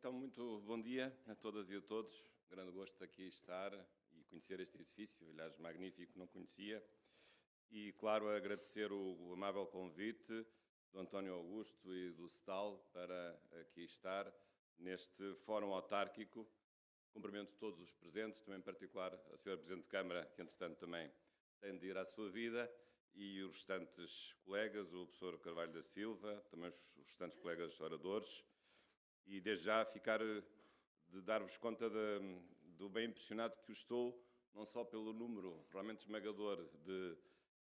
Então, muito bom dia a todas e a todos. Grande gosto de aqui estar e conhecer este edifício, aliás, magnífico, não conhecia. E, claro, agradecer o amável convite do António Augusto e do SEDAL para aqui estar neste fórum autárquico. Cumprimento todos os presentes, também em particular a Sra. Presidente de Câmara, que entretanto também tem de ir à sua vida, e os restantes colegas, o professor Carvalho da Silva, também os restantes colegas oradores. E desde já ficar de dar-vos conta do bem impressionado que estou, não só pelo número realmente esmagador de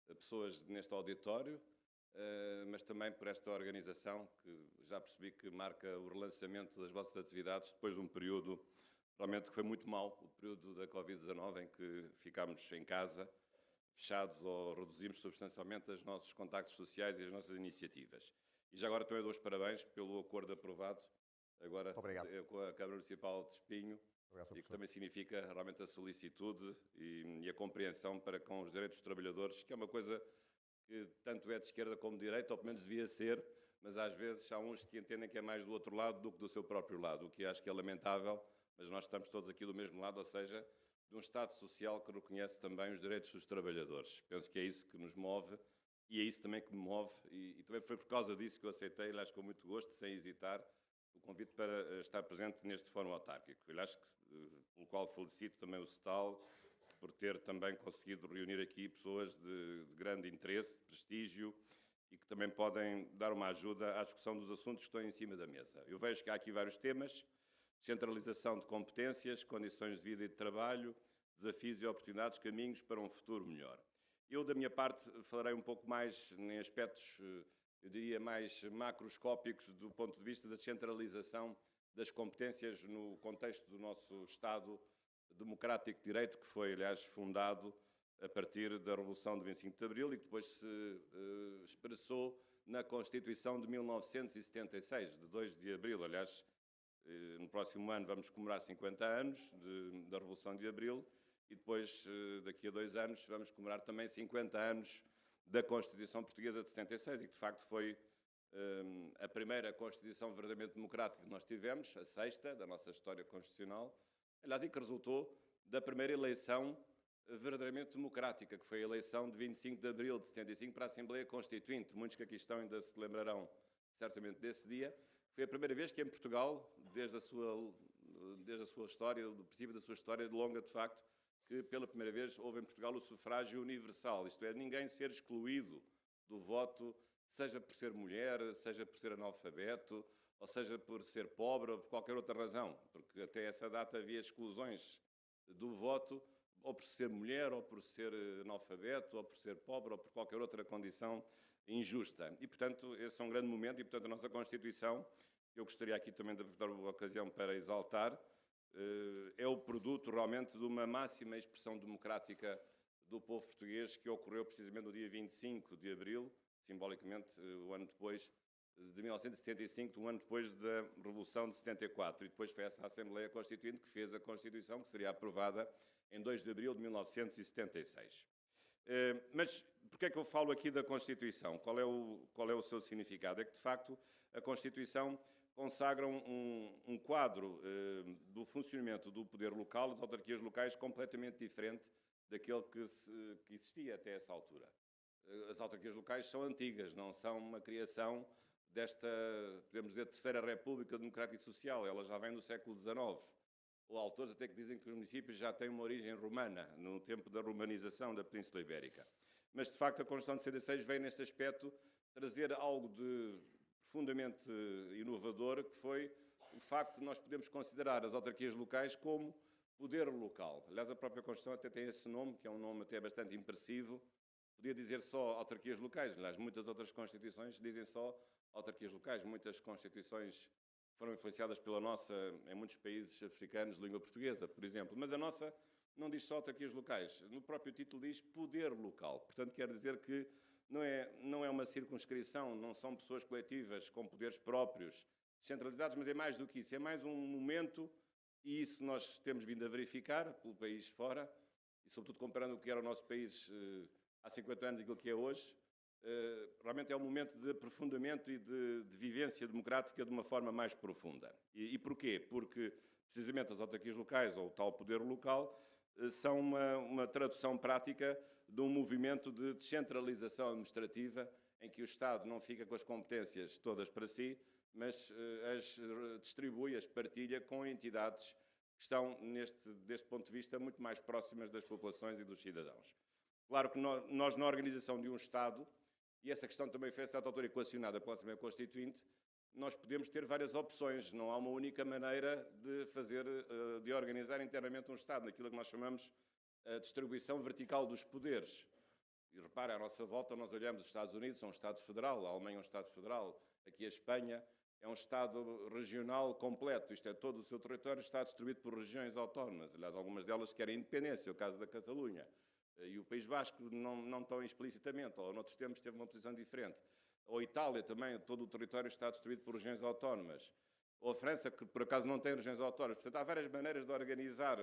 pessoas neste auditório, mas também por esta organização, que já percebi que marca o relançamento das vossas atividades depois de um período realmente que foi muito mau, o período da Covid-19, em que ficámos em casa, fechados ou reduzimos substancialmente os nossos contactos sociais e as nossas iniciativas. E já agora também dou os parabéns pelo acordo aprovado agora com a Câmara Municipal de Espinho, e que também significa realmente a solicitude e a compreensão para com os direitos dos trabalhadores, que é uma coisa que tanto é de esquerda como de direita, ou pelo menos devia ser, mas às vezes há uns que entendem que é mais do outro lado do que do seu próprio lado, o que acho que é lamentável, mas nós estamos todos aqui do mesmo lado, ou seja, de um Estado social que reconhece também os direitos dos trabalhadores. Penso que é isso que nos move e é isso também que me move, e também foi por causa disso que eu aceitei, aliás, com muito gosto, sem hesitar, o convite para estar presente neste fórum autárquico. Aliás, pelo qual felicito também o SEDAL por ter também conseguido reunir aqui pessoas de grande interesse, prestígio, e que também podem dar uma ajuda à discussão dos assuntos que estão em cima da mesa. Eu vejo que há aqui vários temas: centralização de competências, condições de vida e de trabalho, desafios e oportunidades, caminhos para um futuro melhor. Eu, da minha parte, falarei um pouco mais em aspectos, eu diria, mais macroscópicos do ponto de vista da descentralização das competências no contexto do nosso Estado democrático de direito, que foi, aliás, fundado a partir da Revolução de 25 de Abril e que depois se expressou na Constituição de 1976, de 2 de Abril. Aliás, no próximo ano vamos comemorar 50 anos da Revolução de Abril e depois, daqui a 2 anos, vamos comemorar também 50 anos da Constituição Portuguesa de 76 e que, de facto, foi a primeira Constituição verdadeiramente democrática que nós tivemos, a sexta da nossa história constitucional, aliás, e que resultou da primeira eleição verdadeiramente democrática, que foi a eleição de 25 de Abril de 75 para a Assembleia Constituinte. Muitos que aqui estão ainda se lembrarão certamente desse dia. Foi a primeira vez que em Portugal, desde a sua história, do princípio da sua história de longa, de facto, que pela primeira vez houve em Portugal o sufrágio universal, isto é, ninguém ser excluído do voto, seja por ser mulher, seja por ser analfabeto, ou seja por ser pobre ou por qualquer outra razão, porque até essa data havia exclusões do voto, ou por ser mulher, ou por ser analfabeto, ou por ser pobre, ou por qualquer outra condição injusta. E, portanto, esse é um grande momento e, portanto, a nossa Constituição, eu gostaria aqui também de dar uma ocasião para exaltar, é o produto realmente de uma máxima expressão democrática do povo português que ocorreu precisamente no dia 25 de Abril, simbolicamente o ano depois de 1975, um ano depois da Revolução de 74, e depois foi essa Assembleia Constituinte que fez a Constituição, que seria aprovada em 2 de Abril de 1976. Mas porquê é que eu falo aqui da Constituição? Qual é o seu significado? É que, de facto, a Constituição consagra um quadro do funcionamento do poder local, das autarquias locais, completamente diferente daquele que existia até essa altura. As autarquias locais são antigas, não são uma criação desta, podemos dizer, Terceira República Democrática e Social. Ela já vem do século XIX. Ou autores até que dizem que os municípios já têm uma origem romana, no tempo da romanização da Península Ibérica. Mas, de facto, a Constituição de 76 vem, neste aspecto, trazer algo de profundamente inovador, que foi o facto de nós podermos considerar as autarquias locais como poder local. Aliás, a própria Constituição até tem esse nome, que é um nome até bastante impressivo. Podia dizer só autarquias locais. Aliás, muitas outras Constituições dizem só autarquias locais. Muitas Constituições foram influenciadas pela nossa, em muitos países africanos, de língua portuguesa, por exemplo. Mas a nossa não diz só autarquias locais. No próprio título diz poder local. Portanto, quer dizer que não é uma circunscrição, não são pessoas coletivas com poderes próprios, descentralizados, mas é mais do que isso. É mais um momento, e isso nós temos vindo a verificar pelo país fora, e sobretudo comparando o que era o nosso país há 50 anos e aquilo que é hoje, realmente é um momento de aprofundamento e de vivência democrática de uma forma mais profunda. E porquê? Porque, precisamente, as autarquias locais, ou o tal poder local, são uma tradução prática de um movimento de descentralização administrativa em que o Estado não fica com as competências todas para si, mas as distribui, as partilha com entidades que estão, deste ponto de vista, muito mais próximas das populações e dos cidadãos. Claro que nós na organização de um Estado, e essa questão também foi a certa altura equacionada pela Assembleia Constituinte, nós podemos ter várias opções, não há uma única maneira de organizar internamente um Estado, naquilo que nós chamamos a distribuição vertical dos poderes. E reparem, à nossa volta nós olhamos os Estados Unidos, são um Estado federal, a Alemanha é um Estado federal, aqui a Espanha é um Estado regional completo, isto é, todo o seu território está distribuído por regiões autónomas, aliás, algumas delas querem independência, o caso da Catalunha. E o País Basco não tão explicitamente, ou noutros tempos teve uma posição diferente. Ou a Itália também, todo o território está distribuído por regiões autónomas. Ou a França, que por acaso não tem regiões autónomas. Portanto, há várias maneiras de organizar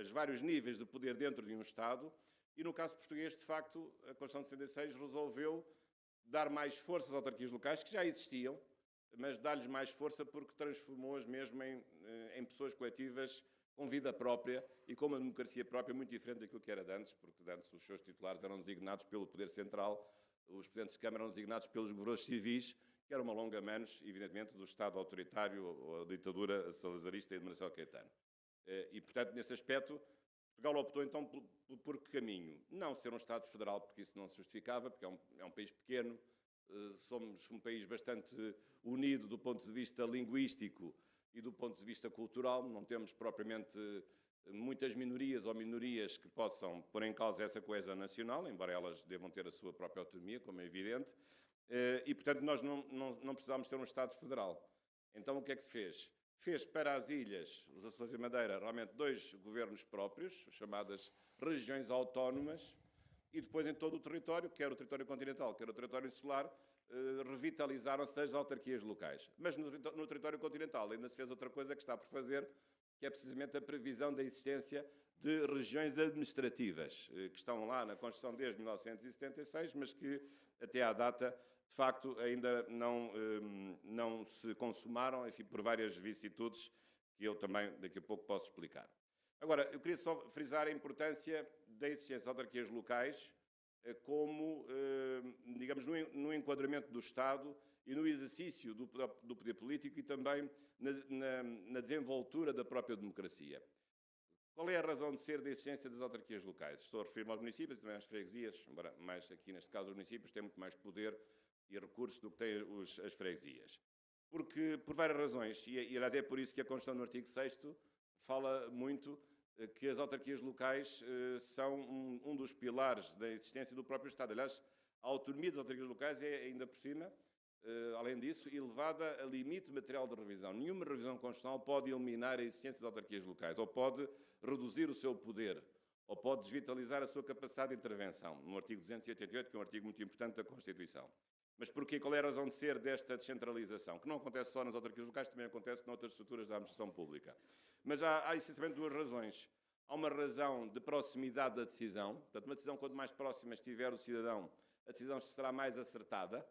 os vários níveis de poder dentro de um Estado. E no caso português, de facto, a Constituição de 66 resolveu dar mais força às autarquias locais, que já existiam, mas dar-lhes mais força porque transformou-as mesmo em pessoas coletivas com vida própria e com uma democracia própria muito diferente daquilo que era de antes, porque de antes os seus titulares eram designados pelo Poder Central, os presidentes de Câmara eram designados pelos governadores civis, que era uma longa menos, evidentemente, do Estado autoritário ou a ditadura salazarista e de Marcelo Caetano. E, portanto, nesse aspecto, Portugal optou então por que caminho? Não ser um Estado federal, porque isso não se justificava, porque é um país pequeno, somos um país bastante unido do ponto de vista linguístico e do ponto de vista cultural, não temos propriamente muitas minorias ou minorias que possam pôr em causa essa coesão nacional, embora elas devam ter a sua própria autonomia, como é evidente, e, portanto, nós não precisamos ter um Estado federal. Então, o que é que se fez? Fez para as ilhas, os Açores e Madeira, realmente 2 governos próprios, chamadas regiões autónomas, e depois em todo o território, quer o território continental, quer o território insular, revitalizaram-se as autarquias locais. Mas no território continental ainda se fez outra coisa que está por fazer, que é precisamente a previsão da existência de regiões administrativas, que estão lá na Constituição desde 1976, mas que até à data, de facto, ainda não se consumaram, enfim, por várias vicissitudes que eu também daqui a pouco posso explicar. Agora, eu queria só frisar a importância da existência de autarquias locais como, digamos, no enquadramento do Estado e no exercício do poder político e também na desenvoltura da própria democracia. Qual é a razão de ser da existência das autarquias locais? Estou a referir-me aos municípios e também às freguesias, embora mais aqui neste caso os municípios têm muito mais poder e recursos do que têm as freguesias. Porque, por várias razões, e aliás é por isso que a Constituição no artigo 6º fala muito que as autarquias locais são um dos pilares da existência do próprio Estado. Aliás, a autonomia das autarquias locais é, ainda por cima, além disso, elevada a limite material de revisão. Nenhuma revisão constitucional pode eliminar a existência das autarquias locais, ou pode reduzir o seu poder, ou pode desvitalizar a sua capacidade de intervenção, no artigo 288, que é um artigo muito importante da Constituição. Mas porquê? Qual é a razão de ser desta descentralização? Que não acontece só nas autarquias locais, também acontece noutras estruturas da administração pública. Mas há essencialmente 2 razões. Há uma razão de proximidade da decisão. Portanto, uma decisão, quanto mais próxima estiver o cidadão, a decisão será mais acertada.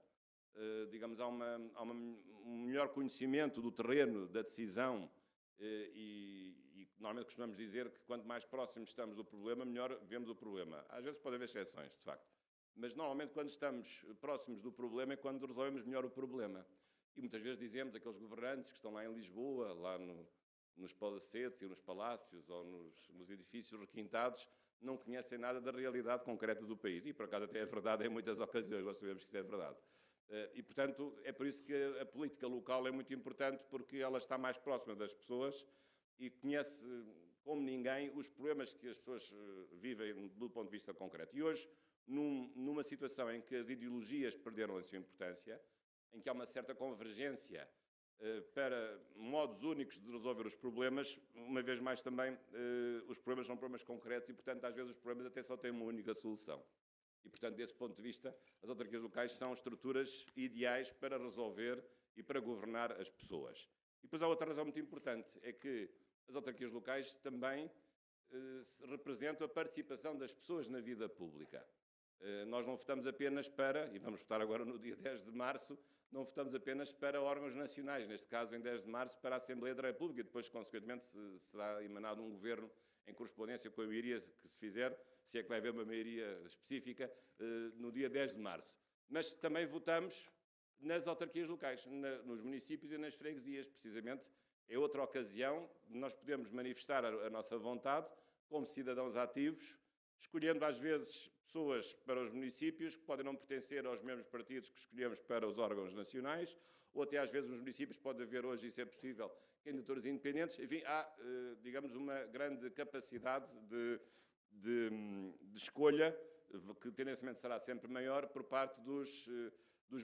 Digamos, há um melhor conhecimento do terreno da decisão e normalmente costumamos dizer que quanto mais próximos estamos do problema, melhor vemos o problema. Às vezes pode haver exceções, de facto. Mas, normalmente, quando estamos próximos do problema é quando resolvemos melhor o problema. E muitas vezes dizemos, aqueles governantes que estão lá em Lisboa, lá nos palacetes e nos palácios ou nos edifícios requintados, não conhecem nada da realidade concreta do país. E, por acaso, até é verdade em muitas ocasiões, nós sabemos que isso é verdade. E, portanto, é por isso que a política local é muito importante, porque ela está mais próxima das pessoas e conhece, como ninguém, os problemas que as pessoas vivem do ponto de vista concreto. E hoje, numa situação em que as ideologias perderam a sua importância, em que há uma certa convergência para modos únicos de resolver os problemas, uma vez mais também os problemas são problemas concretos e, portanto, às vezes os problemas até só têm uma única solução. E, portanto, desse ponto de vista, as autarquias locais são estruturas ideais para resolver e para governar as pessoas. E depois há outra razão muito importante, é que as autarquias locais também representam a participação das pessoas na vida pública. Nós não votamos apenas para, e vamos votar agora no dia 10 de março, não votamos apenas para órgãos nacionais, neste caso em 10 de março para a Assembleia da República, e depois, consequentemente, será emanado um governo em correspondência com a maioria que se fizer, se é que vai haver uma maioria específica, no dia 10 de março. Mas também votamos nas autarquias locais, nos municípios e nas freguesias, precisamente. É outra ocasião de nós podermos manifestar a nossa vontade como cidadãos ativos, escolhendo às vezes pessoas para os municípios que podem não pertencer aos mesmos partidos que escolhemos para os órgãos nacionais, ou até às vezes nos municípios pode haver hoje, isso é possível, candidaturas independentes. Enfim, há, digamos, uma grande capacidade de escolha, que tendencialmente será sempre maior, por parte dos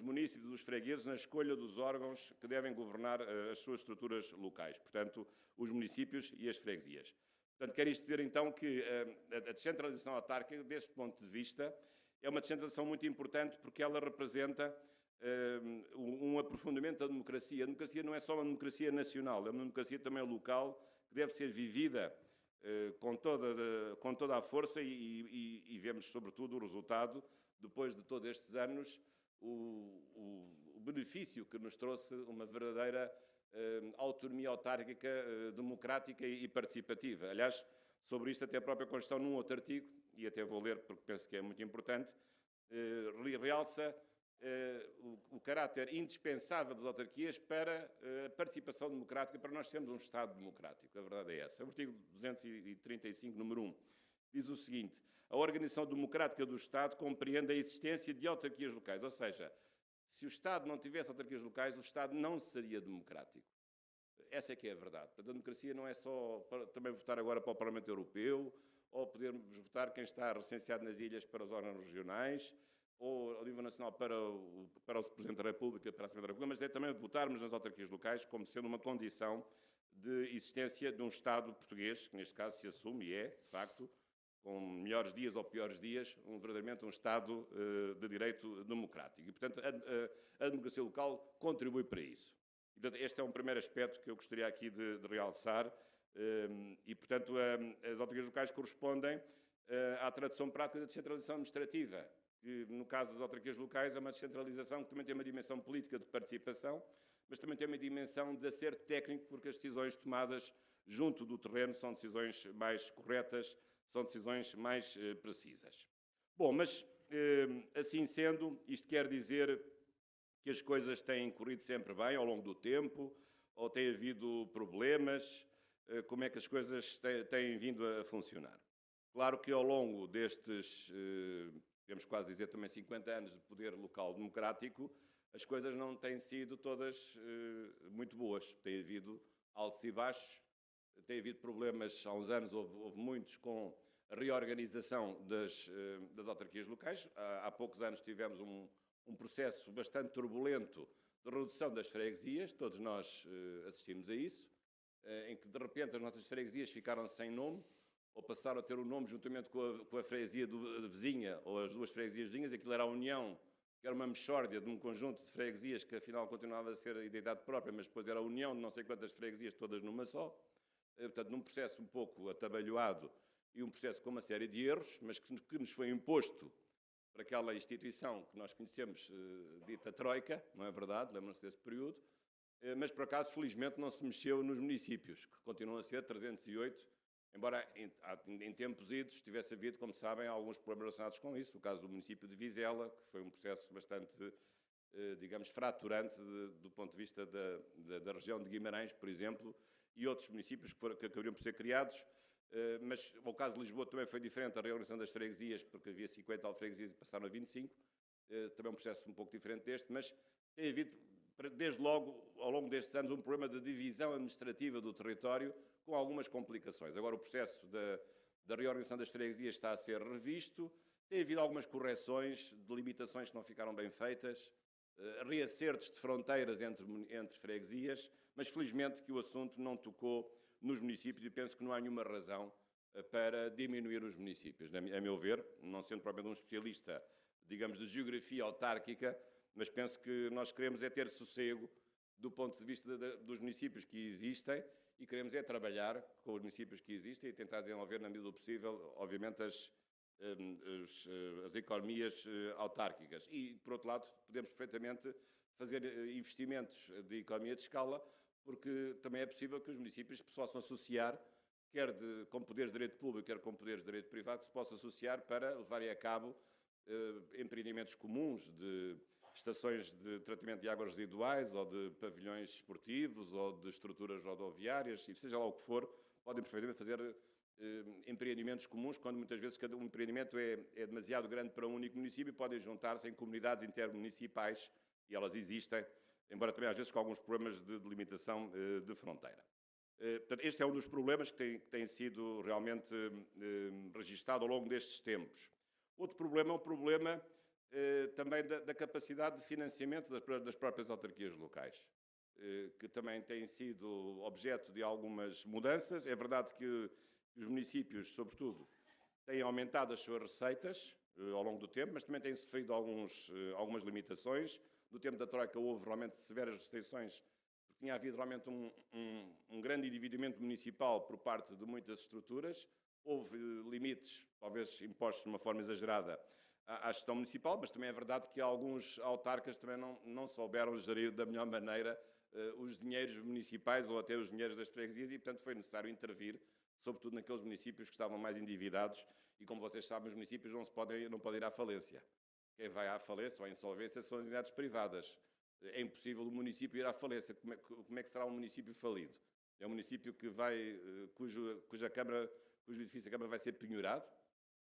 municípios, dos fregueses, na escolha dos órgãos que devem governar as suas estruturas locais, portanto, os municípios e as freguesias. Portanto, quer isto dizer, então, que a descentralização autárquica, deste ponto de vista, é uma descentralização muito importante porque ela representa um aprofundamento da democracia. A democracia não é só uma democracia nacional, é uma democracia também local, que deve ser vivida com toda a força e vemos, sobretudo, o resultado, depois de todos estes anos, o benefício que nos trouxe uma verdadeira autonomia autárquica, democrática e participativa. Aliás, sobre isto até a própria Constituição, num outro artigo, e até vou ler porque penso que é muito importante, realça o caráter indispensável das autarquias para a participação democrática, para nós termos um Estado democrático. A verdade é essa. O artigo 235, número 1, diz o seguinte: a organização democrática do Estado compreende a existência de autarquias locais, ou seja, se o Estado não tivesse autarquias locais, o Estado não seria democrático. Essa é que é a verdade. A democracia não é só para também votar agora para o Parlamento Europeu, ou podermos votar quem está recenseado nas ilhas para os órgãos regionais, ou ao nível nacional para o Presidente da República, para a Assembleia da República, mas é também votarmos nas autarquias locais como sendo uma condição de existência de um Estado português, que neste caso se assume e é, de facto, com melhores dias ou piores dias, verdadeiramente um Estado de direito democrático. E, portanto, a democracia local contribui para isso. E, portanto, este é um primeiro aspecto que eu gostaria aqui de realçar. E, portanto, as autarquias locais correspondem à tradição prática da descentralização administrativa. Que, no caso das autarquias locais, é uma descentralização que também tem uma dimensão política de participação, mas também tem uma dimensão de acerto técnico, porque as decisões tomadas junto do terreno são decisões mais corretas, são decisões mais precisas. Bom, mas assim sendo, isto quer dizer que as coisas têm corrido sempre bem ao longo do tempo, ou tem havido problemas? Como é que as coisas têm vindo a funcionar? Claro que ao longo destes, podemos quase dizer também 50 anos de poder local democrático, as coisas não têm sido todas muito boas. Tem havido altos e baixos. Tem havido problemas, há uns anos houve muitos com a reorganização das autarquias locais. Há poucos anos tivemos um processo bastante turbulento de redução das freguesias, todos nós assistimos a isso, em que de repente as nossas freguesias ficaram sem nome, ou passaram a ter um nome juntamente com a freguesia vizinha, ou as duas freguesias vizinhas. Aquilo era a união, que era uma mexórdia de um conjunto de freguesias que afinal continuava a ser a identidade própria, mas depois era a união de não sei quantas freguesias, todas numa só. Portanto, num processo um pouco atabalhoado e um processo com uma série de erros, mas que nos foi imposto por aquela instituição que nós conhecemos, dita Troika, não é verdade? Lembram-se desse período. Mas, por acaso, felizmente, não se mexeu nos municípios, que continuam a ser 308, embora em tempos idos tivesse havido, como sabem, alguns problemas relacionados com isso. O caso do município de Vizela, que foi um processo bastante, digamos, fraturante do ponto de vista da região de Guimarães, por exemplo, e outros municípios que acabariam por ser criados. Mas o caso de Lisboa também foi diferente, a reorganização das freguesias, porque havia 50 alfreguesias e passaram a 25. Também um processo um pouco diferente deste, mas tem havido, desde logo, ao longo destes anos, um problema de divisão administrativa do território, com algumas complicações. Agora o processo da reorganização das freguesias está a ser revisto, tem havido algumas correções de limitações que não ficaram bem feitas, reacertos de fronteiras entre freguesias, mas felizmente que o assunto não tocou nos municípios e penso que não há nenhuma razão para diminuir os municípios. A meu ver, não sendo propriamente um especialista, digamos, de geografia autárquica, mas penso que nós queremos é ter sossego do ponto de vista dos municípios que existem e queremos é trabalhar com os municípios que existem e tentar desenvolver, na medida do possível, obviamente, as economias autárquicas. E, por outro lado, podemos perfeitamente fazer investimentos de economia de escala, porque também é possível que os municípios se possam associar, quer com poderes de direito público, quer com poderes de direito privado, que se possam associar para levarem a cabo empreendimentos comuns de estações de tratamento de águas residuais, ou de pavilhões esportivos, ou de estruturas rodoviárias, e seja lá o que for, podem perfeitamente fazer empreendimentos comuns, quando muitas vezes cada um empreendimento é demasiado grande para um único município, podem juntar-se em comunidades intermunicipais, e elas existem, embora também às vezes com alguns problemas de delimitação de fronteira. Portanto, este é um dos problemas que tem sido realmente registado ao longo destes tempos. Outro problema é o problema também da capacidade de financiamento das próprias autarquias locais, que também tem sido objeto de algumas mudanças. É verdade que os municípios, sobretudo, têm aumentado as suas receitas ao longo do tempo, mas também têm sofrido algumas limitações. No tempo da Troika houve realmente severas restrições, porque tinha havido realmente um grande endividamento municipal por parte de muitas estruturas. Houve limites, talvez impostos de uma forma exagerada, à gestão municipal, mas também é verdade que alguns autarcas também não souberam gerir da melhor maneira os dinheiros municipais ou até os dinheiros das freguesias, e, portanto, foi necessário intervir, sobretudo naqueles municípios que estavam mais endividados, e, como vocês sabem, os municípios não podem ir à falência. Quem vai à falência ou à insolvência são as entidades privadas. É impossível o município ir à falência. Como é que será um município falido? É um município que cujo edifício da Câmara vai ser penhorado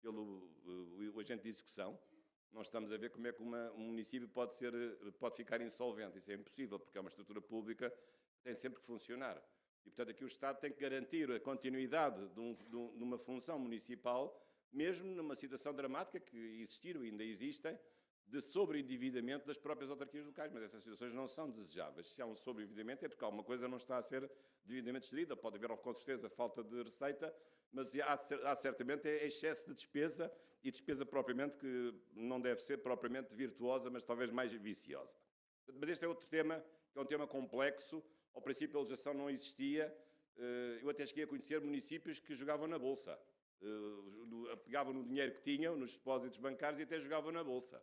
pelo o agente de execução. Nós estamos a ver como é que um município pode ficar insolvente. Isso é impossível, porque é uma estrutura pública que tem sempre que funcionar. E, portanto, aqui o Estado tem que garantir a continuidade de uma função municipal, mesmo numa situação dramática que existiram e ainda existem, de sobreendividamento das próprias autarquias locais. Mas essas situações não são desejáveis. Se há um sobreendividamento é porque alguma coisa não está a ser devidamente gerida. Pode haver, com certeza, falta de receita, mas há certamente excesso de despesa, e despesa propriamente que não deve ser propriamente virtuosa, mas talvez mais viciosa. Mas este é outro tema, que é um tema complexo. Ao princípio a legislação não existia. Eu até cheguei a conhecer municípios que jogavam na Bolsa. Pegavam no dinheiro que tinham, nos depósitos bancários, e até jogavam na Bolsa.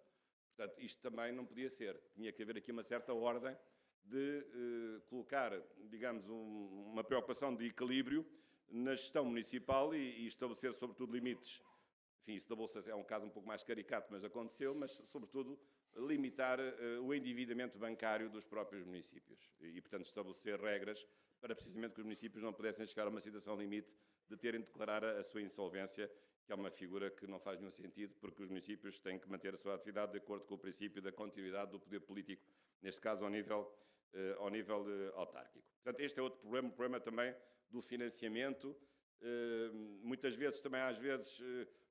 Portanto, isto também não podia ser. Tinha que haver aqui uma certa ordem de colocar, digamos, uma preocupação de equilíbrio na gestão municipal e estabelecer, sobretudo, limites. Enfim, isso da Bolsa é um caso um pouco mais caricato, mas aconteceu, mas, sobretudo, limitar o endividamento bancário dos próprios municípios e, portanto, estabelecer regras para, precisamente, que os municípios não pudessem chegar a uma situação limite de terem de declarar a sua insolvência, que é uma figura que não faz nenhum sentido, porque os municípios têm que manter a sua atividade de acordo com o princípio da continuidade do poder político, neste caso ao nível autárquico. Portanto, este é outro problema, o problema também do financiamento, muitas vezes também, às vezes,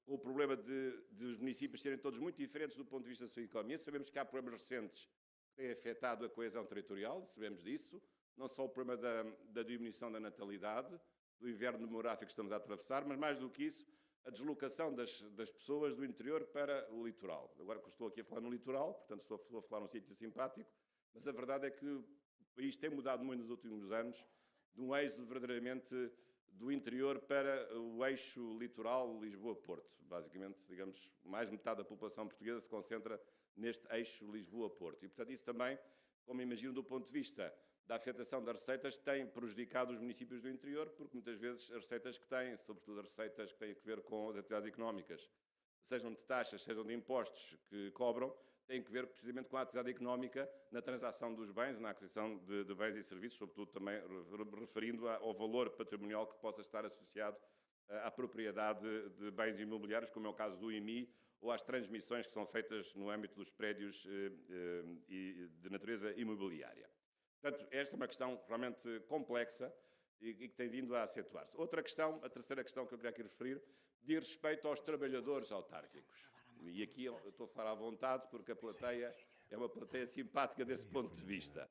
o problema de os municípios serem todos muito diferentes do ponto de vista da sua economia. Sabemos que há problemas recentes que têm afetado a coesão territorial, sabemos disso, não só o problema da diminuição da natalidade, do inverno demográfico que estamos a atravessar, mas mais do que isso, a deslocação das pessoas do interior para o litoral. Agora que estou aqui a falar no litoral, portanto estou a falar num sítio simpático, mas a verdade é que o país tem mudado muito nos últimos anos, de um êxodo verdadeiramente do interior para o eixo litoral Lisboa-Porto. Basicamente, digamos, mais metade da população portuguesa se concentra neste eixo Lisboa-Porto. E, portanto, isso também, como imagino, do ponto de vista da afetação das receitas, tem prejudicado os municípios do interior, porque muitas vezes as receitas que têm, sobretudo as receitas que têm a ver com as atividades económicas, sejam de taxas, sejam de impostos que cobram, têm que ver precisamente com a atividade económica na transação dos bens, na aquisição de bens e serviços, sobretudo também referindo ao valor patrimonial que possa estar associado à propriedade de bens imobiliários, como é o caso do IMI, ou às transmissões que são feitas no âmbito dos prédios de natureza imobiliária. Portanto, esta é uma questão realmente complexa e que tem vindo a acentuar-se. Outra questão, a terceira questão que eu queria aqui referir, diz respeito aos trabalhadores autárquicos. E aqui eu estou a falar à vontade, porque a plateia é uma plateia simpática desse ponto de vista.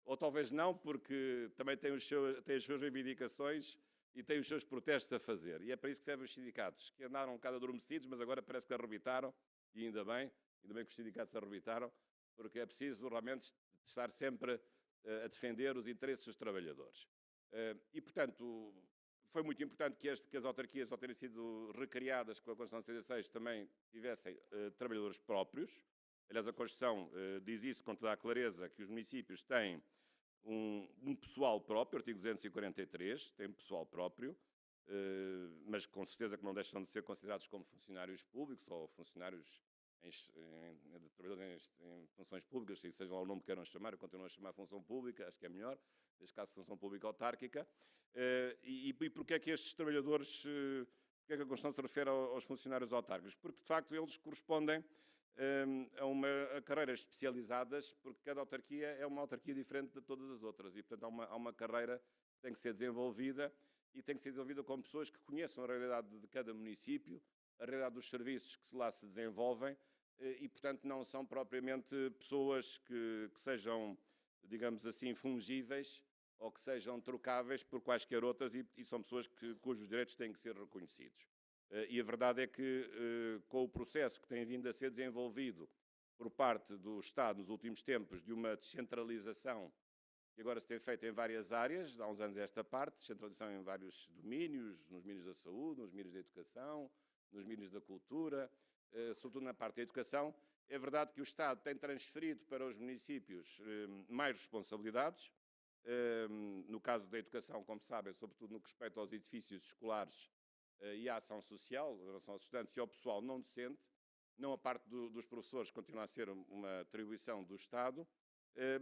Ou talvez não, porque também tem as suas reivindicações e tem os seus protestos a fazer. E é para isso que servem os sindicatos, que andaram um bocado adormecidos, mas agora parece que arrebitaram, e ainda bem que os sindicatos arrebitaram, porque é preciso realmente estar sempre a defender os interesses dos trabalhadores. E, portanto, Foi muito importante que as autarquias, ao terem sido recriadas com a Constituição de 66, também tivessem trabalhadores próprios. Aliás, a Constituição diz isso com toda a clareza, que os municípios têm um pessoal próprio, artigo 243, tem pessoal próprio, mas com certeza que não deixam de ser considerados como funcionários públicos ou funcionários de trabalhadores em funções públicas, seja lá o nome que queiram chamar, eu continuo a chamar função pública, acho que é melhor, neste caso função pública autárquica. E porquê é que estes trabalhadores, porquê é que a Constituição se refere aos funcionários autárquicos? Porque, de facto, eles correspondem a carreiras especializadas, porque cada autarquia é uma autarquia diferente de todas as outras e, portanto, há uma carreira que tem que ser desenvolvida e tem que ser desenvolvida com pessoas que conheçam a realidade de cada município, a realidade dos serviços que lá se desenvolvem e, portanto, não são propriamente pessoas que sejam, digamos assim, fungíveis ou que sejam trocáveis por quaisquer outras e são pessoas cujos direitos têm que ser reconhecidos. E a verdade é que, com o processo que tem vindo a ser desenvolvido por parte do Estado nos últimos tempos de uma descentralização que agora se tem feito em várias áreas, há uns anos esta parte, descentralização em vários domínios, nos domínios da saúde, nos domínios da educação, nos domínios da cultura, sobretudo na parte da educação, é verdade que o Estado tem transferido para os municípios mais responsabilidades. No caso da educação, como sabem, sobretudo no que respeita aos edifícios escolares e à ação social, em relação aos estudantes e ao pessoal não docente, não a parte dos professores continua a ser uma atribuição do Estado,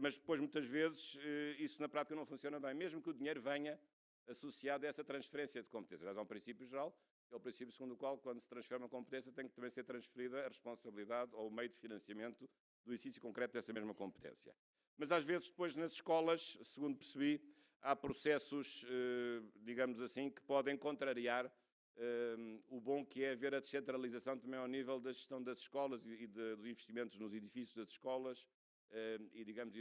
mas depois, muitas vezes, isso na prática não funciona bem, mesmo que o dinheiro venha associado a essa transferência de competências. Mas há um princípio geral, que é o princípio segundo o qual, quando se transfere uma competência, tem que também ser transferida a responsabilidade ou o meio de financiamento do exercício concreto dessa mesma competência. Mas às vezes depois nas escolas, segundo percebi, há processos, digamos assim, que podem contrariar o bom que é haver a descentralização também ao nível da gestão das escolas e dos investimentos nos edifícios das escolas e, digamos,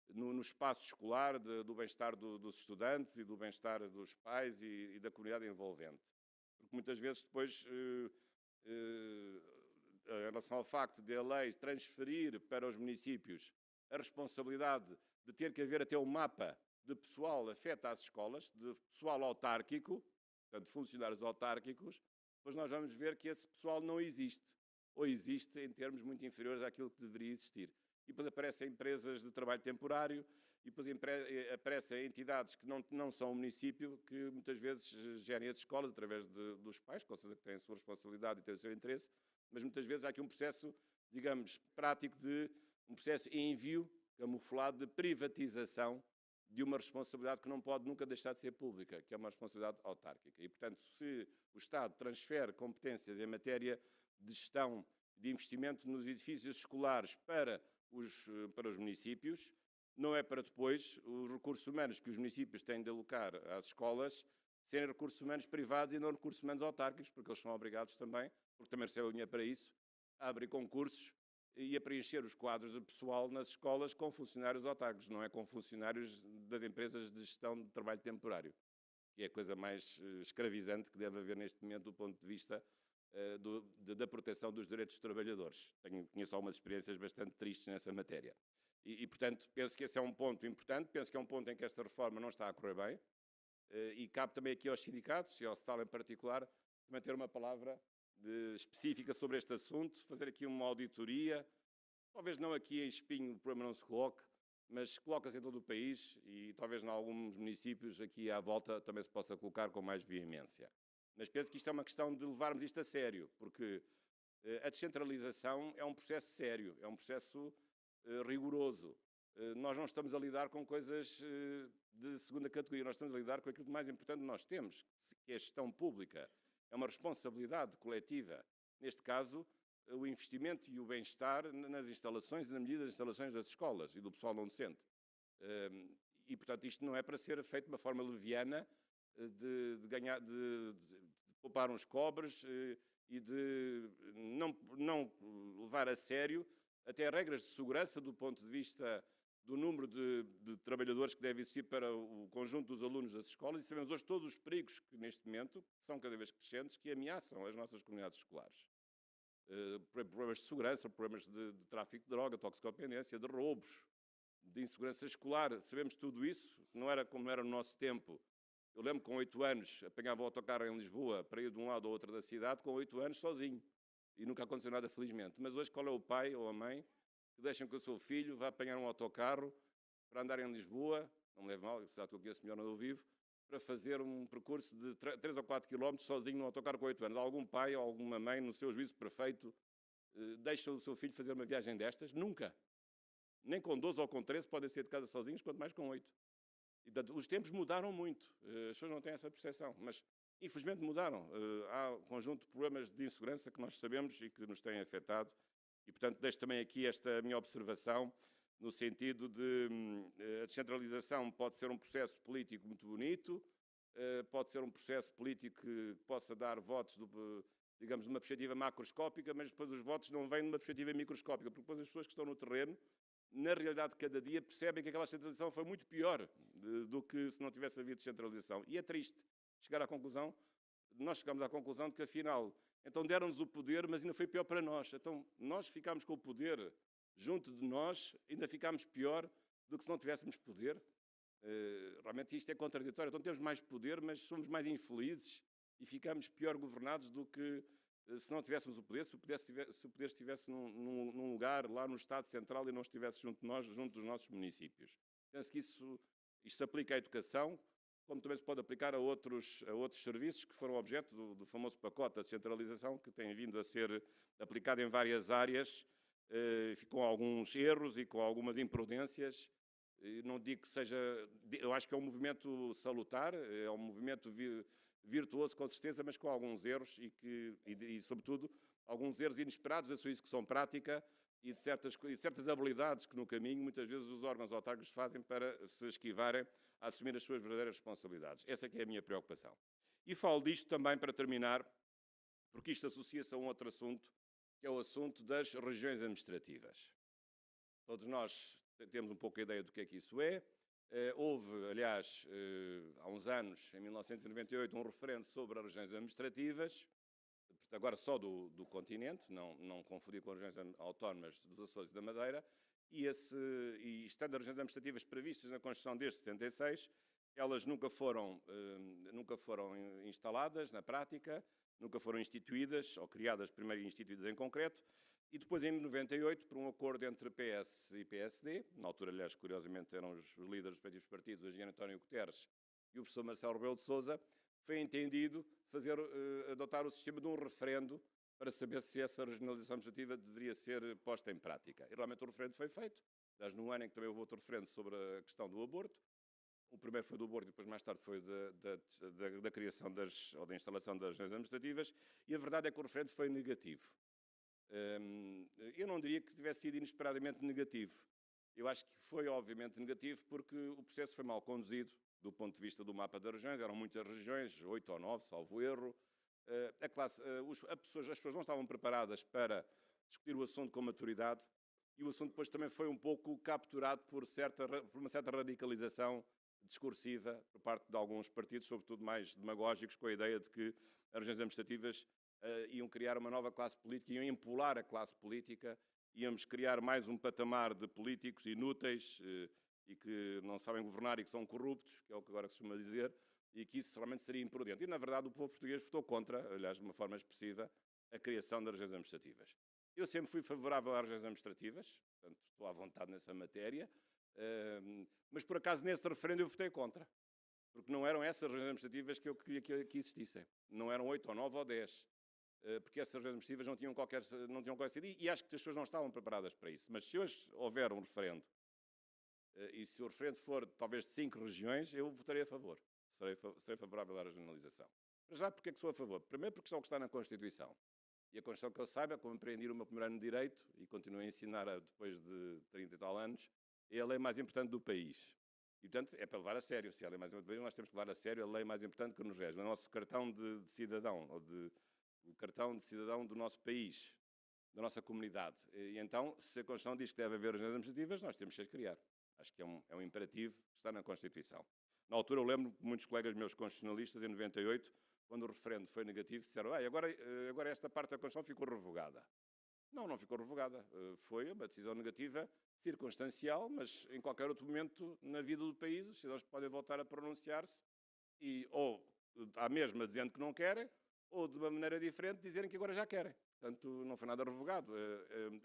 no espaço escolar, do bem-estar dos estudantes e do bem-estar dos pais e da comunidade envolvente. Porque muitas vezes depois, em relação ao facto de a lei transferir para os municípios a responsabilidade de ter que haver até um mapa de pessoal afeta às escolas, de pessoal autárquico, portanto, funcionários autárquicos, depois nós vamos ver que esse pessoal não existe, ou existe em termos muito inferiores àquilo que deveria existir. E depois aparecem empresas de trabalho temporário, e depois aparecem entidades que não são o município, que muitas vezes gerem as escolas através dos pais, com certeza que têm a sua responsabilidade e têm o seu interesse, mas muitas vezes há aqui um processo, digamos, prático um processo de envio camuflado de privatização de uma responsabilidade que não pode nunca deixar de ser pública, que é uma responsabilidade autárquica. E, portanto, se o Estado transfere competências em matéria de gestão de investimento nos edifícios escolares para os municípios, não é para depois os recursos humanos que os municípios têm de alocar às escolas serem recursos humanos privados e não recursos humanos autárquicos, porque eles são obrigados também, porque também recebem o dinheiro para isso, a abrir concursos e a preencher os quadros de pessoal nas escolas com funcionários autárquicos, não é com funcionários das empresas de gestão de trabalho temporário, que é a coisa mais escravizante que deve haver neste momento do ponto de vista da proteção dos direitos dos trabalhadores. Conheço algumas experiências bastante tristes nessa matéria. E, portanto, penso que esse é um ponto importante, penso que é um ponto em que esta reforma não está a correr bem, e cabe também aqui aos sindicatos, e ao STAL em particular, também ter uma palavra específica sobre este assunto, fazer aqui uma auditoria, talvez não aqui em Espinho o problema não se coloque, mas coloca-se em todo o país e talvez em alguns municípios aqui à volta também se possa colocar com mais veemência. Mas penso que isto é uma questão de levarmos isto a sério, porque a descentralização é um processo sério, é um processo rigoroso. Nós não estamos a lidar com coisas de segunda categoria, nós estamos a lidar com aquilo de mais importante que nós temos, que é a gestão pública. É uma responsabilidade coletiva. Neste caso, o investimento e o bem-estar nas instalações e na medida das instalações das escolas e do pessoal não docente. E, portanto, isto não é para ser feito de uma forma leviana de poupar uns cobres e de não levar a sério até regras de segurança do ponto de vista do número de trabalhadores que deve existir para o conjunto dos alunos das escolas, e sabemos hoje todos os perigos que, neste momento, são cada vez crescentes, que ameaçam as nossas comunidades escolares. Problemas de segurança, problemas de tráfico de droga, toxicodependência, de roubos, de insegurança escolar. Sabemos tudo isso, não era como era no nosso tempo, Eu lembro que com 8 anos apanhava o autocarro em Lisboa para ir de um lado ao outro da cidade, com 8 anos sozinho. E nunca aconteceu nada, felizmente. Mas hoje qual é o pai ou a mãe que deixam que o seu filho vá apanhar um autocarro para andar em Lisboa, não me leve mal, apesar que eu conheço melhor onde eu vivo, para fazer um percurso de 3 ou 4 quilómetros sozinho no autocarro com 8 anos. Algum pai ou alguma mãe, no seu juízo perfeito, deixa o seu filho fazer uma viagem destas? Nunca. Nem com 12 ou com 13 podem sair de casa sozinhos, quanto mais com 8. E, portanto, os tempos mudaram muito. As pessoas não têm essa percepção, mas infelizmente mudaram. Há um conjunto de problemas de insegurança que nós sabemos e que nos têm afetado. E, portanto, deixo também aqui esta minha observação no sentido de a descentralização pode ser um processo político muito bonito, pode ser um processo político que possa dar votos, digamos, de uma perspectiva macroscópica, mas depois os votos não vêm de uma perspectiva microscópica, porque depois as pessoas que estão no terreno, na realidade de cada dia, percebem que aquela descentralização foi muito pior do que se não tivesse havido descentralização. E é triste chegar à conclusão, nós chegamos à conclusão de que, afinal, então deram-nos o poder, mas ainda foi pior para nós. Então, nós ficámos com o poder junto de nós, ainda ficámos pior do que se não tivéssemos poder. Realmente isto é contraditório. Então temos mais poder, mas somos mais infelizes e ficamos pior governados do que se não tivéssemos o poder, se o poder estivesse num lugar lá no Estado Central e não estivesse junto de nós, junto dos nossos municípios. Penso que isto se aplica à educação, como também se pode aplicar a outros serviços que foram objeto do famoso pacote da descentralização, que tem vindo a ser aplicado em várias áreas, com alguns erros e com algumas imprudências. Não digo que seja... Eu acho que é um movimento salutar, é um movimento virtuoso, com certeza, mas com alguns erros e sobretudo, alguns erros inesperados da sua execução prática e de certas habilidades que no caminho, muitas vezes, os órgãos autárquicos fazem para se esquivarem a assumir as suas verdadeiras responsabilidades. Essa é que é a minha preocupação. E falo disto também para terminar, porque isto associa-se a um outro assunto, que é o assunto das regiões administrativas. Todos nós temos um pouco a ideia do que é que isso é. Houve, aliás, há uns anos, em 1998, um referendo sobre as regiões administrativas, agora só do continente, não confundir com as regiões autónomas dos Açores e da Madeira, e estando as regiões administrativas previstas na Constituição desde 76, elas nunca foram instaladas na prática, nunca foram instituídas, ou criadas primeiro e instituídas em concreto, e depois em 98, por um acordo entre PS e PSD, na altura, aliás, curiosamente, eram os líderes dos respectivos partidos, o engenheiro António Guterres e o professor Marcelo Rebelo de Sousa, foi entendido adotar o sistema de um referendo para saber se essa regionalização administrativa deveria ser posta em prática. E realmente o referendo foi feito, aliás, num ano em que também houve outro referendo sobre a questão do aborto. O primeiro foi do aborto e depois mais tarde foi da criação ou da instalação das regiões administrativas, e a verdade é que o referendo foi negativo. Eu não diria que tivesse sido inesperadamente negativo. Eu acho que foi obviamente negativo porque o processo foi mal conduzido do ponto de vista do mapa das regiões. Eram muitas regiões, 8 ou 9, salvo erro. As pessoas não estavam preparadas para discutir o assunto com maturidade, e o assunto depois também foi um pouco capturado por uma certa radicalização discursiva por parte de alguns partidos, sobretudo mais demagógicos, com a ideia de que as regiões administrativas iam criar uma nova classe política, iam empolar a classe política, íamos criar mais um patamar de políticos inúteis e que não sabem governar e que são corruptos, que é o que agora se costuma dizer, e que isso realmente seria imprudente. E, na verdade, o povo português votou contra, aliás, de uma forma expressiva, a criação das regiões administrativas. Eu sempre fui favorável às regiões administrativas, portanto, estou à vontade nessa matéria, mas, por acaso, nesse referendo eu votei contra, porque não eram essas regiões administrativas que eu queria que existissem. Não eram 8 ou 9 ou 10, porque essas regiões administrativas não tinham qualquer sentido, e acho que as pessoas não estavam preparadas para isso. Mas se hoje houver um referendo, e se o referendo for talvez de 5 regiões, eu votarei a favor. Serei favorável à regionalização. Mas já porque é que sou a favor? Primeiro porque é o que está na Constituição. E a Constituição, que eu saiba, como aprendi o meu primeiro ano de Direito, e continuo a ensinar depois de 30 e tal anos, é a lei mais importante do país. E, portanto, é para levar a sério. Se é a lei mais importante do país, nós temos que levar a sério a lei mais importante que nos rege. O nosso cartão de cidadão, ou o cartão de cidadão do nosso país, da nossa comunidade. E então, se a Constituição diz que deve haver regiões administrativas, nós temos que as criar. Acho que é um imperativo que está na Constituição. Na altura, eu lembro que muitos colegas meus constitucionalistas, em 98, quando o referendo foi negativo, disseram: agora esta parte da Constituição ficou revogada. Não ficou revogada. Foi uma decisão negativa, circunstancial, mas em qualquer outro momento na vida do país, os cidadãos podem voltar a pronunciar-se ou à mesma dizendo que não querem, ou de uma maneira diferente dizerem que agora já querem. Portanto, não foi nada revogado.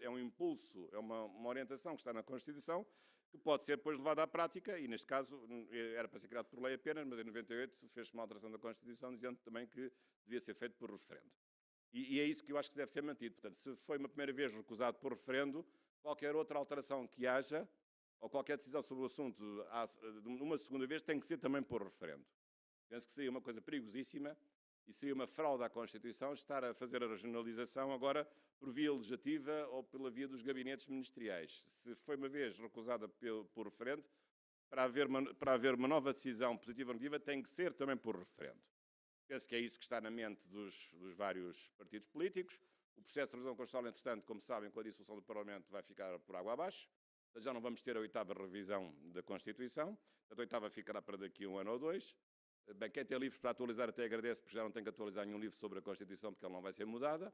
É um impulso, é uma orientação que está na Constituição, que pode ser depois levada à prática, e neste caso era para ser criado por lei apenas, mas em 98 fez-se uma alteração da Constituição dizendo também que devia ser feito por referendo. E é isso que eu acho que deve ser mantido. Portanto, se foi uma primeira vez recusado por referendo, qualquer outra alteração que haja, ou qualquer decisão sobre o assunto, numa segunda vez, tem que ser também por referendo. Penso que seria uma coisa perigosíssima e seria uma fraude à Constituição estar a fazer a regionalização agora por via legislativa ou pela via dos gabinetes ministeriais. Se foi uma vez recusada por referendo, para haver uma nova decisão positiva ou negativa, tem que ser também por referendo. Penso que é isso que está na mente dos vários partidos políticos. O processo de revisão constitucional, entretanto, como sabem, com a dissolução do Parlamento, vai ficar por água abaixo. Já não vamos ter a 8ª revisão da Constituição. A 8ª ficará para daqui a 1 ano ou 2. Bem, quem tem livros para atualizar até agradece, porque já não tem que atualizar nenhum livro sobre a Constituição, porque ela não vai ser mudada,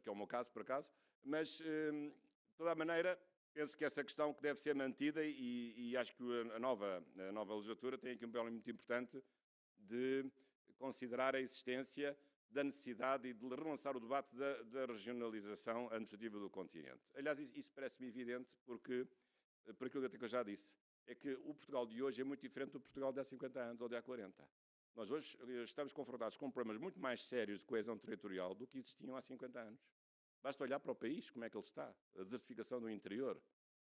que é o meu caso, por acaso. Mas, de toda a maneira, penso que essa questão que deve ser mantida e acho que a nova legislatura tem aqui um papel muito importante de considerar a existência da necessidade e de relançar o debate da regionalização administrativa do continente. Aliás, isso parece-me evidente porque, por aquilo que eu já disse, é que o Portugal de hoje é muito diferente do Portugal de há 50 anos ou de há 40. Nós hoje estamos confrontados com problemas muito mais sérios de coesão territorial do que existiam há 50 anos. Basta olhar para o país, como é que ele está, a desertificação do interior.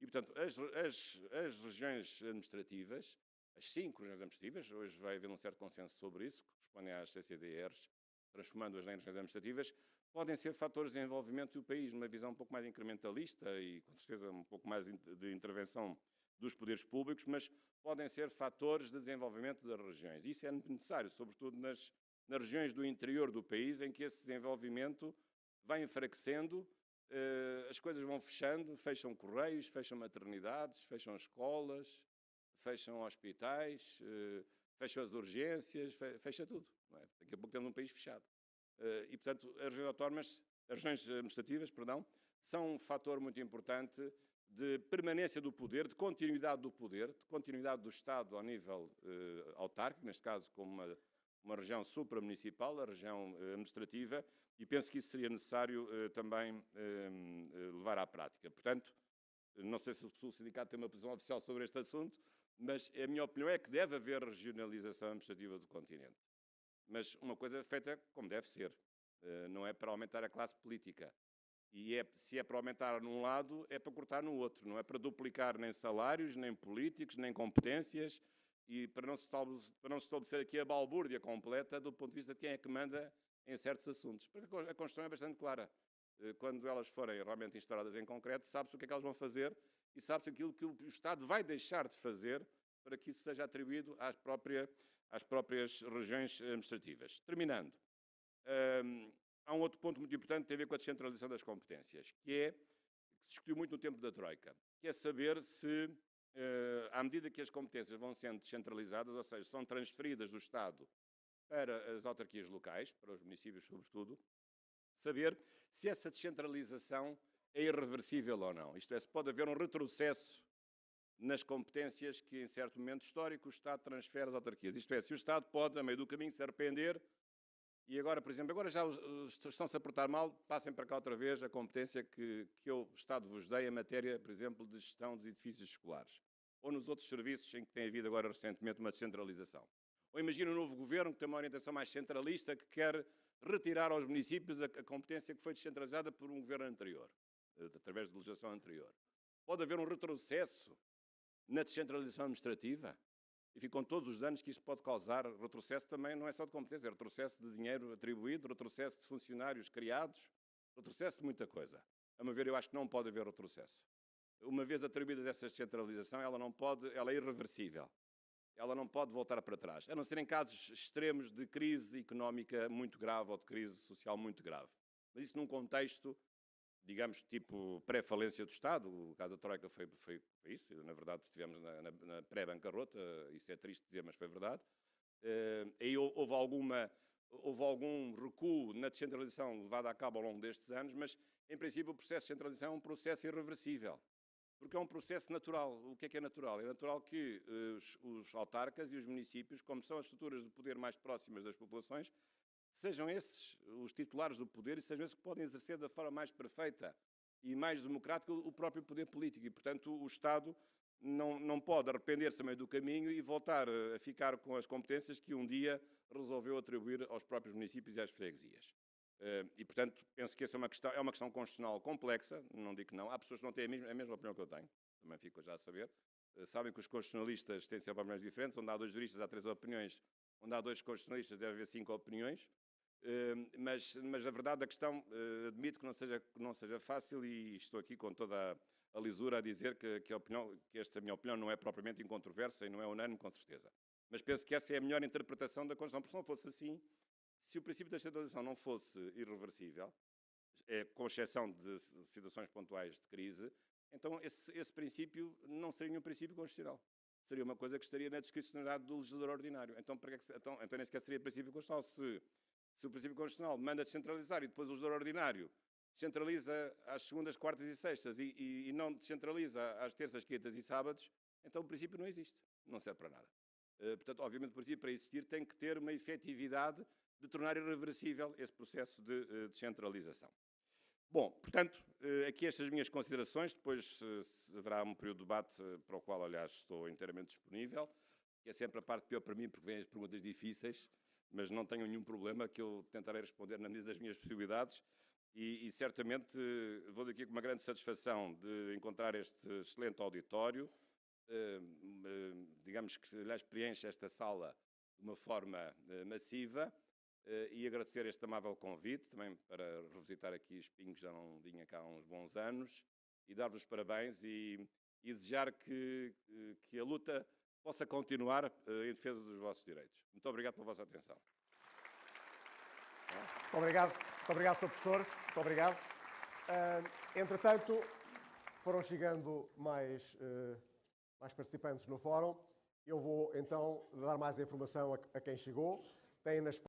E, portanto, as regiões administrativas, as 5 regiões administrativas, hoje vai haver um certo consenso sobre isso, que correspondem às CCDRs, transformando-as em regiões administrativas, podem ser fatores de desenvolvimento do país, numa visão um pouco mais incrementalista e, com certeza, um pouco mais de intervenção dos poderes públicos, mas podem ser fatores de desenvolvimento das regiões. Isso é necessário, sobretudo nas regiões do interior do país, em que esse desenvolvimento vai enfraquecendo, as coisas vão fechando, fecham correios, fecham maternidades, fecham escolas, fecham hospitais, fecham as urgências, fecha tudo. Não é? Daqui a pouco temos um país fechado. E, portanto, as regiões administrativas, são um fator muito importante de permanência do poder, de continuidade do poder, de continuidade do Estado ao nível autárquico, neste caso como uma região supramunicipal, a região administrativa, e penso que isso seria necessário também levar à prática. Portanto, não sei se o sindicato tem uma posição oficial sobre este assunto, mas a minha opinião é que deve haver regionalização administrativa do continente. Mas uma coisa feita como deve ser, não é para aumentar a classe política. E se é para aumentar num lado, é para cortar no outro. Não é para duplicar nem salários, nem políticos, nem competências, e para não se estabelecer aqui a balbúrdia completa do ponto de vista de quem é que manda em certos assuntos. Porque a Constituição é bastante clara. Quando elas forem realmente instauradas em concreto, sabe-se o que é que elas vão fazer e sabe-se aquilo que o Estado vai deixar de fazer para que isso seja atribuído às próprias regiões administrativas. Terminando, há um outro ponto muito importante que tem a ver com a descentralização das competências, que se discutiu muito no tempo da Troika, que é saber se, à medida que as competências vão sendo descentralizadas, ou seja, são transferidas do Estado para as autarquias locais, para os municípios sobretudo, saber se essa descentralização é irreversível ou não. Isto é, se pode haver um retrocesso nas competências que, em certo momento histórico, o Estado transfere às autarquias. Isto é, se o Estado pode, a meio do caminho, se arrepender e agora, por exemplo, agora já estão-se a portar mal, passem para cá outra vez a competência que o Estado vos dei em matéria, por exemplo, de gestão dos edifícios escolares. Ou nos outros serviços em que tem havido agora recentemente uma descentralização. Ou imagina um novo governo que tem uma orientação mais centralista, que quer retirar aos municípios a competência que foi descentralizada por um governo anterior, através de legislação anterior. Pode haver um retrocesso na descentralização administrativa, e com todos os danos que isto pode causar. Retrocesso também não é só de competência, é retrocesso de dinheiro atribuído, retrocesso de funcionários criados, retrocesso de muita coisa. A meu ver, eu acho que não pode haver retrocesso. Uma vez atribuídas essa descentralização, ela é irreversível. Ela não pode voltar para trás, a não ser em casos extremos de crise económica muito grave ou de crise social muito grave. Mas isso num contexto, digamos, tipo pré-falência do Estado. O caso da Troika foi isso. Na verdade, estivemos na pré-bancarrota, isso é triste dizer, mas foi verdade. Aí houve algum recuo na descentralização levada a cabo ao longo destes anos, mas, em princípio, o processo de descentralização é um processo irreversível. porque é um processo natural. O que é natural? É natural que os autarcas e os municípios, como são as estruturas de poder mais próximas das populações, sejam esses os titulares do poder e sejam esses que podem exercer da forma mais perfeita e mais democrática o próprio poder político. E, portanto, o Estado não pode arrepender-se a meio do caminho e voltar a ficar com as competências que um dia resolveu atribuir aos próprios municípios e às freguesias. E, portanto, penso que essa é uma questão constitucional complexa, não digo que não. Há pessoas que não têm a mesma opinião que eu tenho, também fico já a saber. Sabem que os constitucionalistas têm sempre opiniões diferentes, onde há 2 juristas há 3 opiniões, onde há 2 constitucionalistas deve haver 5 opiniões. Mas a verdade da questão, admito que não seja fácil e estou aqui com toda a lisura a dizer que esta minha opinião não é propriamente incontroversa e não é unânime, com certeza. Mas penso que essa é a melhor interpretação da Constituição, porque se não fosse assim, se o princípio da descentralização não fosse irreversível, com exceção de situações pontuais de crise, então esse princípio não seria nenhum princípio constitucional. Seria uma coisa que estaria na discricionariedade do legislador ordinário. Então nem sequer seria princípio constitucional. Se o princípio constitucional manda descentralizar e depois o legislador ordinário descentraliza às segundas, quartas e sextas e não descentraliza às terças, quintas e sábados, então o princípio não existe. Não serve para nada. Portanto, obviamente, o princípio, para existir, tem que ter uma efetividade de tornar irreversível esse processo de descentralização. Bom, portanto, aqui estas minhas considerações, depois haverá um período de debate para o qual, aliás, estou inteiramente disponível, que é sempre a parte pior para mim, porque vêm as perguntas difíceis, mas não tenho nenhum problema, que eu tentarei responder na medida das minhas possibilidades e certamente vou daqui com uma grande satisfação de encontrar este excelente auditório, digamos que aliás preenche esta sala de uma forma massiva e agradecer este amável convite, também para revisitar aqui Espinho, que já não vinha cá há uns bons anos, e dar-vos parabéns e desejar que a luta possa continuar em defesa dos vossos direitos. Muito obrigado pela vossa atenção. Muito obrigado, Sr. Professor. Muito obrigado. Entretanto, foram chegando mais participantes no fórum. Eu vou, então, dar mais informação a quem chegou. Tem nas